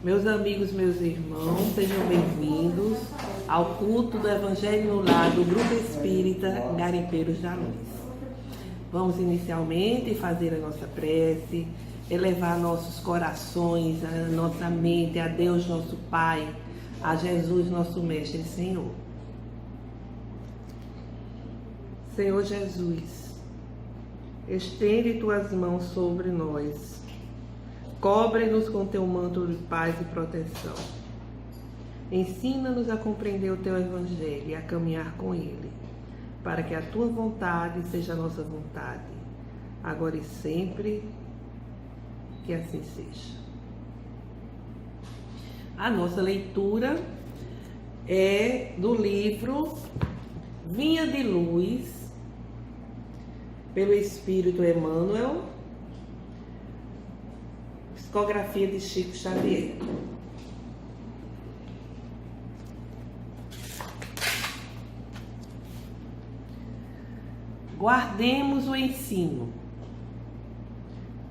Meus amigos, meus irmãos, sejam bem-vindos ao culto do Evangelho no Lar do Grupo Espírita Garimpeiros da Luz. Vamos inicialmente fazer a nossa prece, elevar nossos corações, a nossa mente a Deus nosso Pai, a Jesus nosso Mestre e Senhor. Senhor Jesus, estende tuas mãos sobre nós. Cobre-nos com teu manto de paz e proteção. Ensina-nos a compreender o teu Evangelho e a caminhar com ele, para que a tua vontade seja a nossa vontade, agora e sempre, que assim seja. A nossa leitura é do livro Vinha de Luz, pelo Espírito Emmanuel, psicografia de Chico Xavier. Guardemos o ensino.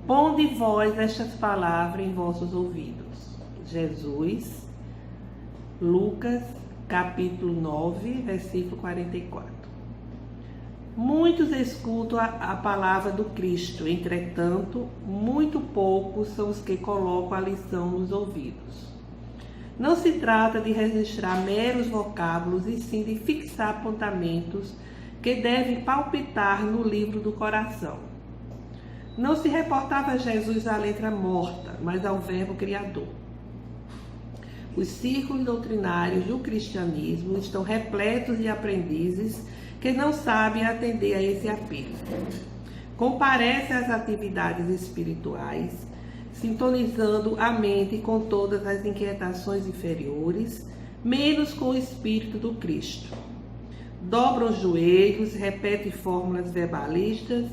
Ponde vós estas palavras em vossos ouvidos. Jesus, Lucas, capítulo 9, versículo 44. Muitos escutam a palavra do Cristo, entretanto, muito poucos são os que colocam a lição nos ouvidos. Não se trata de registrar meros vocábulos, e sim de fixar apontamentos que devem palpitar no livro do coração. Não se reportava Jesus à letra morta, mas ao verbo criador. Os círculos doutrinários do cristianismo estão repletos de aprendizes que não sabem atender a esse apelo. Comparecem às atividades espirituais, sintonizando a mente com todas as inquietações inferiores, menos com o Espírito do Cristo. Dobram os joelhos, repetem fórmulas verbalistas,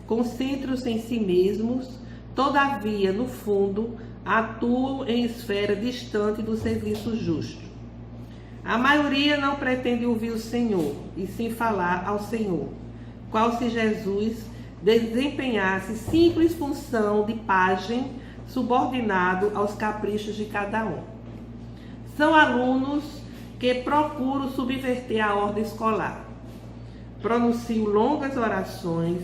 concentram-se em si mesmos, todavia, no fundo, atuam em esfera distante do serviço justo. A maioria não pretende ouvir o Senhor, e sim falar ao Senhor, qual se Jesus desempenhasse simples função de pajem subordinado aos caprichos de cada um. São alunos que procuram subverter a ordem escolar. Pronunciam longas orações,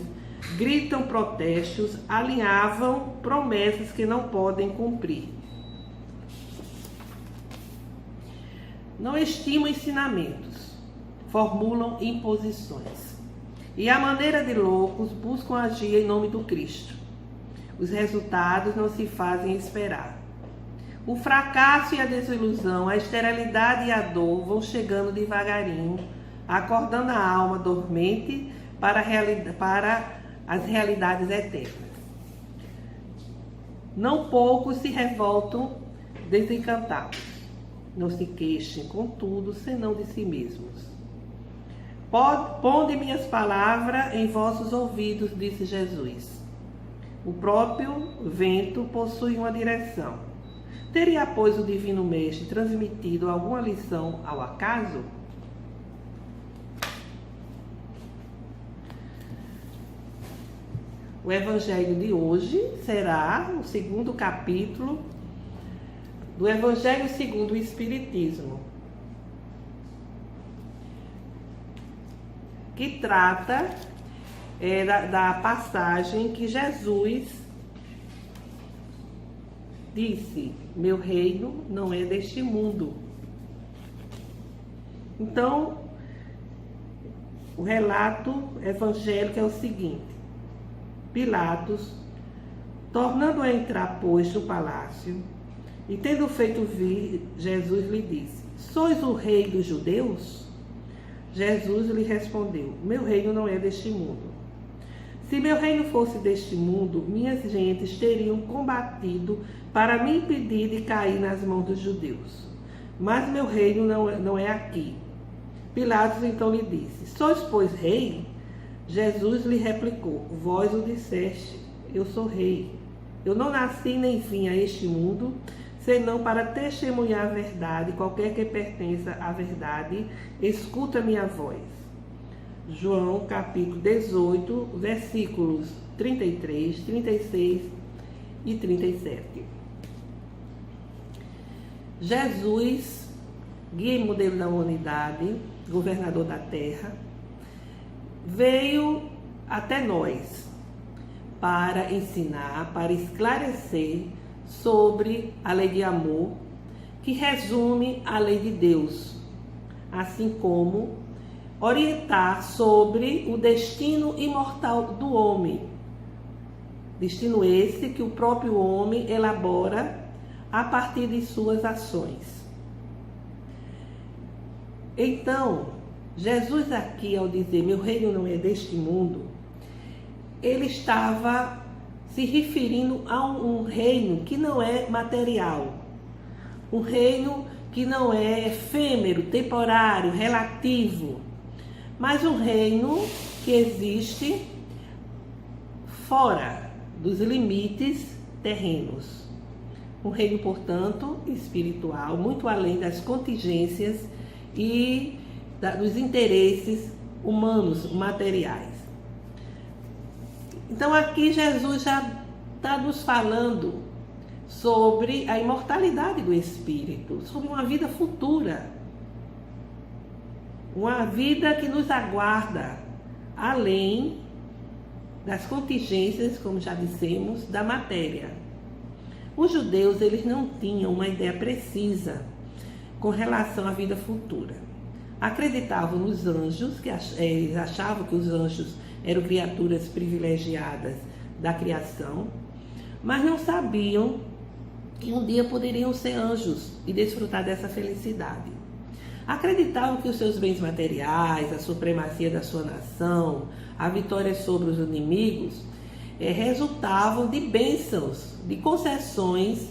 gritam protestos, alinhavam promessas que não podem cumprir. Não estimam ensinamentos, formulam imposições. E à maneira de loucos, buscam agir em nome do Cristo. Os resultados não se fazem esperar. O fracasso e a desilusão, a esterilidade e a dor vão chegando devagarinho, acordando a alma dormente para as realidades eternas. Não poucos se revoltam desencantados. Não se queixem, contudo, senão de si mesmos. Ponde minhas palavras em vossos ouvidos, disse Jesus. O próprio vento possui uma direção. Teria, pois, o Divino Mestre transmitido alguma lição ao acaso? O Evangelho de hoje será o segundo capítulo do Evangelho segundo o Espiritismo, que trata da passagem que Jesus disse: meu reino não é deste mundo. Então, o relato evangélico é o seguinte: Pilatos, tornando a entrar, pois, no palácio, e tendo feito vir, Jesus lhe disse: sois o rei dos judeus? Jesus lhe respondeu: meu reino não é deste mundo. Se meu reino fosse deste mundo, minhas gentes teriam combatido para me impedir de cair nas mãos dos judeus. Mas meu reino não é aqui. Pilatos então lhe disse: sois, pois, rei? Jesus lhe replicou: vós o disseste, eu sou rei. Eu não nasci nem vim a este mundo, senão para testemunhar a verdade. Qualquer que pertença à verdade, escuta minha voz. João, capítulo 18, versículos 33, 36 e 37. Jesus, guia e modelo da humanidade, governador da terra, veio até nós para ensinar, para esclarecer sobre a lei de amor, que resume a lei de Deus, assim como orientar sobre o destino imortal do homem. Destino esse que o próprio homem elabora a partir de suas ações. Então, Jesus aqui, ao dizer, meu reino não é deste mundo, ele estava se referindo a um reino que não é material, um reino que não é efêmero, temporário, relativo, mas um reino que existe fora dos limites terrenos. Um reino, portanto, espiritual, muito além das contingências e dos interesses humanos, materiais. Então aqui Jesus já está nos falando sobre a imortalidade do espírito, sobre uma vida futura, uma vida que nos aguarda além das contingências, como já dissemos, da matéria. Os judeus, eles não tinham uma ideia precisa com relação à vida futura. Acreditavam nos anjos, eles achavam que os anjos eram criaturas privilegiadas da criação, mas não sabiam que um dia poderiam ser anjos e desfrutar dessa felicidade. Acreditavam que os seus bens materiais, a supremacia da sua nação, a vitória sobre os inimigos, resultavam de bênçãos, de concessões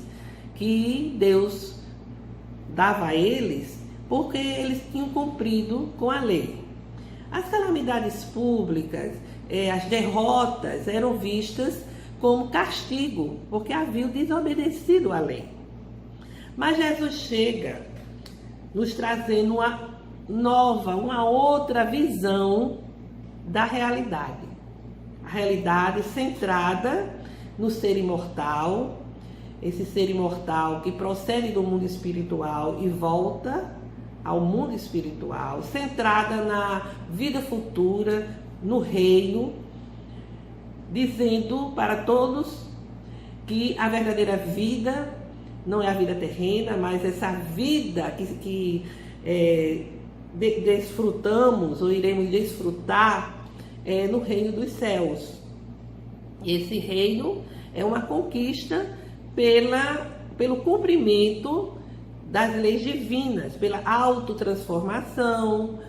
que Deus dava a eles, porque eles tinham cumprido com a lei. As calamidades públicas, as derrotas eram vistas como castigo, porque haviam desobedecido à lei. Mas Jesus chega nos trazendo uma outra visão da realidade. A realidade centrada no ser imortal, esse ser imortal que procede do mundo espiritual e volta ao mundo espiritual, centrada na vida futura, no reino, dizendo para todos que a verdadeira vida não é a vida terrena, mas essa vida que desfrutamos ou iremos desfrutar no reino dos céus. Esse reino é uma conquista pelo cumprimento das leis divinas, pela autotransformação,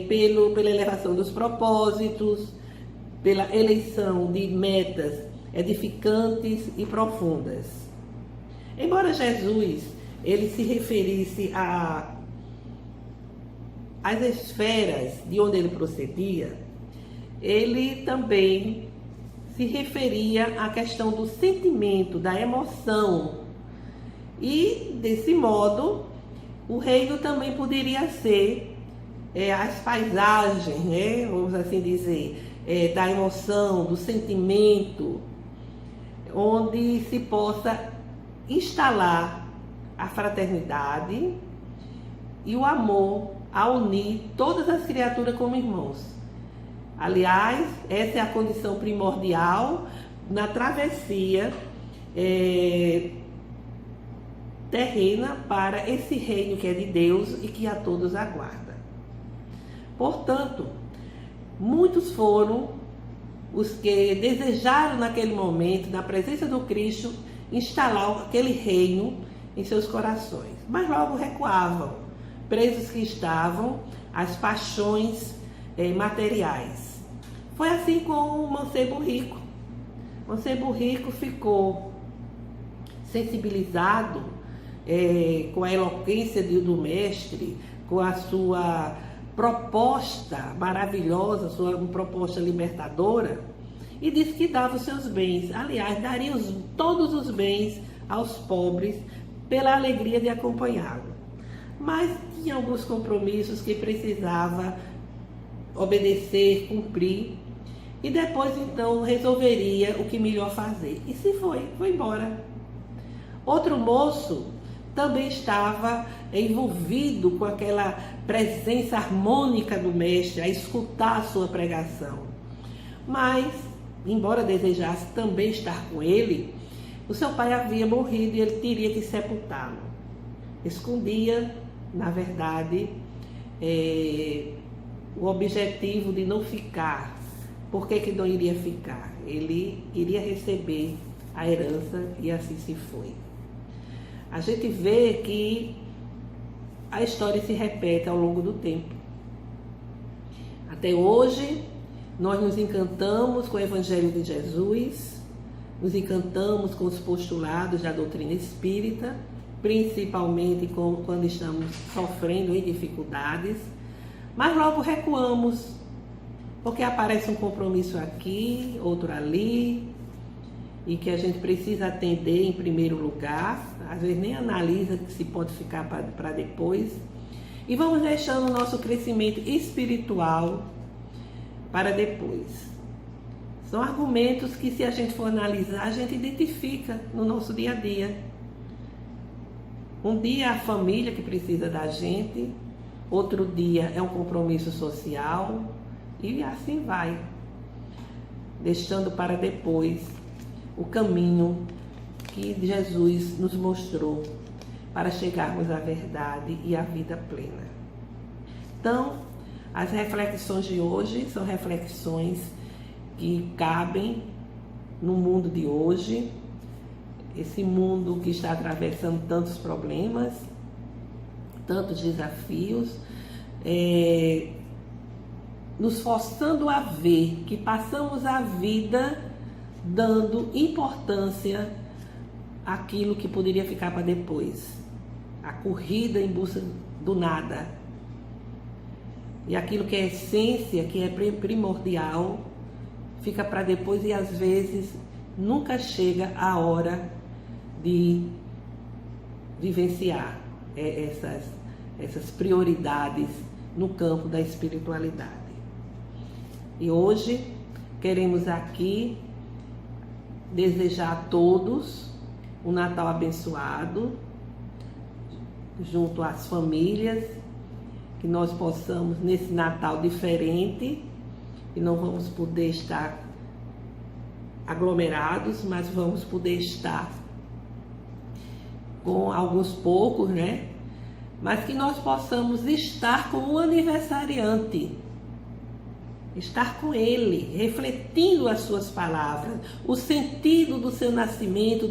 pela elevação dos propósitos, pela eleição de metas edificantes e profundas. Embora Jesus ele se referisse às esferas de onde ele procedia, ele também se referia à questão do sentimento, da emoção. E, desse modo, o reino também poderia ser as paisagens, né? Vamos assim dizer, da emoção, do sentimento, onde se possa instalar a fraternidade e o amor a unir todas as criaturas como irmãos. Aliás, essa é a condição primordial na travessia terrena para esse reino que é de Deus e que a todos aguarda. Portanto, muitos foram os que desejaram naquele momento, na presença do Cristo, instalar aquele reino em seus corações, mas logo recuavam, presos que estavam às paixões materiais. Foi assim com o mancebo rico. O mancebo rico ficou sensibilizado com a eloquência do mestre, com a sua proposta maravilhosa, sua proposta libertadora, e disse que dava os seus bens. Aliás, daria todos os bens aos pobres pela alegria de acompanhá-lo. Mas tinha alguns compromissos que precisava obedecer, cumprir, e depois então resolveria o que melhor fazer. E se foi embora. Outro moço também estava envolvido com aquela presença harmônica do mestre, a escutar a sua pregação. Mas, embora desejasse também estar com ele, o seu pai havia morrido e ele teria que sepultá-lo. Escondia, na verdade, o objetivo de não ficar. Por que não iria ficar? Ele iria receber a herança e assim se foi. A gente vê que a história se repete ao longo do tempo. Até hoje, nós nos encantamos com o Evangelho de Jesus, nos encantamos com os postulados da doutrina espírita, principalmente quando estamos sofrendo em dificuldades, mas logo recuamos, porque aparece um compromisso aqui, outro ali, e que a gente precisa atender em primeiro lugar, às vezes nem analisa que se pode ficar para depois, e vamos deixando o nosso crescimento espiritual para depois. São argumentos que, se a gente for analisar, a gente identifica no nosso dia a dia. Um dia a família que precisa da gente, outro dia é um compromisso social, e assim vai, deixando para depois o caminho que Jesus nos mostrou para chegarmos à verdade e à vida plena. Então, as reflexões de hoje são reflexões que cabem no mundo de hoje, esse mundo que está atravessando tantos problemas, tantos desafios, nos forçando a ver que passamos a vida dando importância àquilo que poderia ficar para depois, a corrida em busca do nada, e aquilo que é essência, que é primordial, fica para depois e às vezes nunca chega a hora de vivenciar essas prioridades no campo da espiritualidade. E hoje queremos aqui desejar a todos um Natal abençoado, junto às famílias, que nós possamos, nesse Natal diferente, e não vamos poder estar aglomerados, mas vamos poder estar com alguns poucos, né? Mas que nós possamos estar com o aniversariante, estar com ele, refletindo as suas palavras, o sentido do seu nascimento,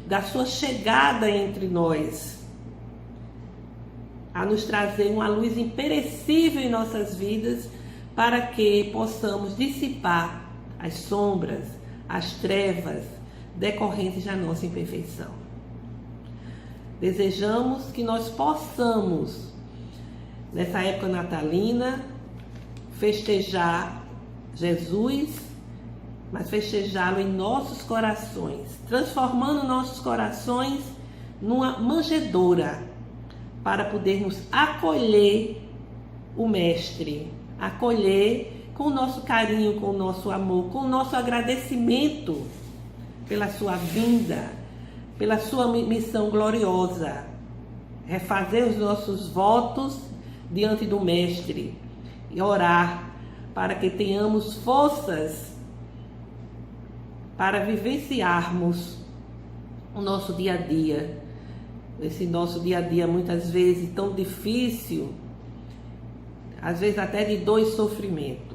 da sua chegada entre nós, a nos trazer uma luz imperecível em nossas vidas, para que possamos dissipar as sombras, as trevas decorrentes da nossa imperfeição. Desejamos que nós possamos, nessa época natalina, festejar Jesus, mas festejá-lo em nossos corações, transformando nossos corações numa manjedoura para podermos acolher o Mestre, acolher com o nosso carinho, com o nosso amor, com o nosso agradecimento pela sua vinda, pela sua missão gloriosa, refazer os nossos votos diante do Mestre e orar para que tenhamos forças para vivenciarmos o nosso dia a dia, esse nosso dia a dia muitas vezes tão difícil, às vezes até de dor e sofrimento.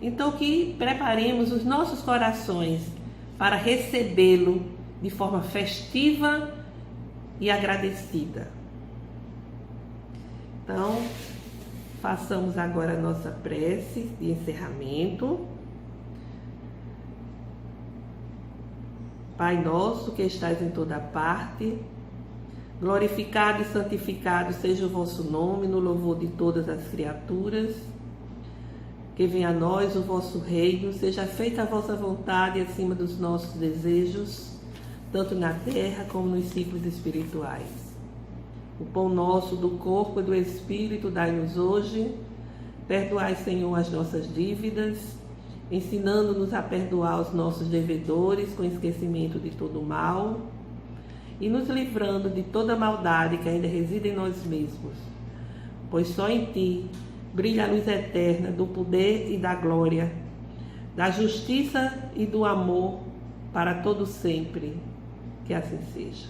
Então que preparemos os nossos corações para recebê-lo de forma festiva e agradecida. Então, façamos agora a nossa prece de encerramento. Pai nosso que estais em toda parte, glorificado e santificado seja o vosso nome no louvor de todas as criaturas. Que venha a nós o vosso reino, seja feita a vossa vontade acima dos nossos desejos, tanto na terra como nos ciclos espirituais. O pão nosso do corpo e do espírito dai-nos hoje. Perdoai, Senhor, as nossas dívidas, ensinando-nos a perdoar os nossos devedores com esquecimento de todo o mal. e nos livrando de toda maldade que ainda reside em nós mesmos, pois só em Ti brilha a luz eterna do poder e da glória, da justiça e do amor para todo sempre. Que assim seja.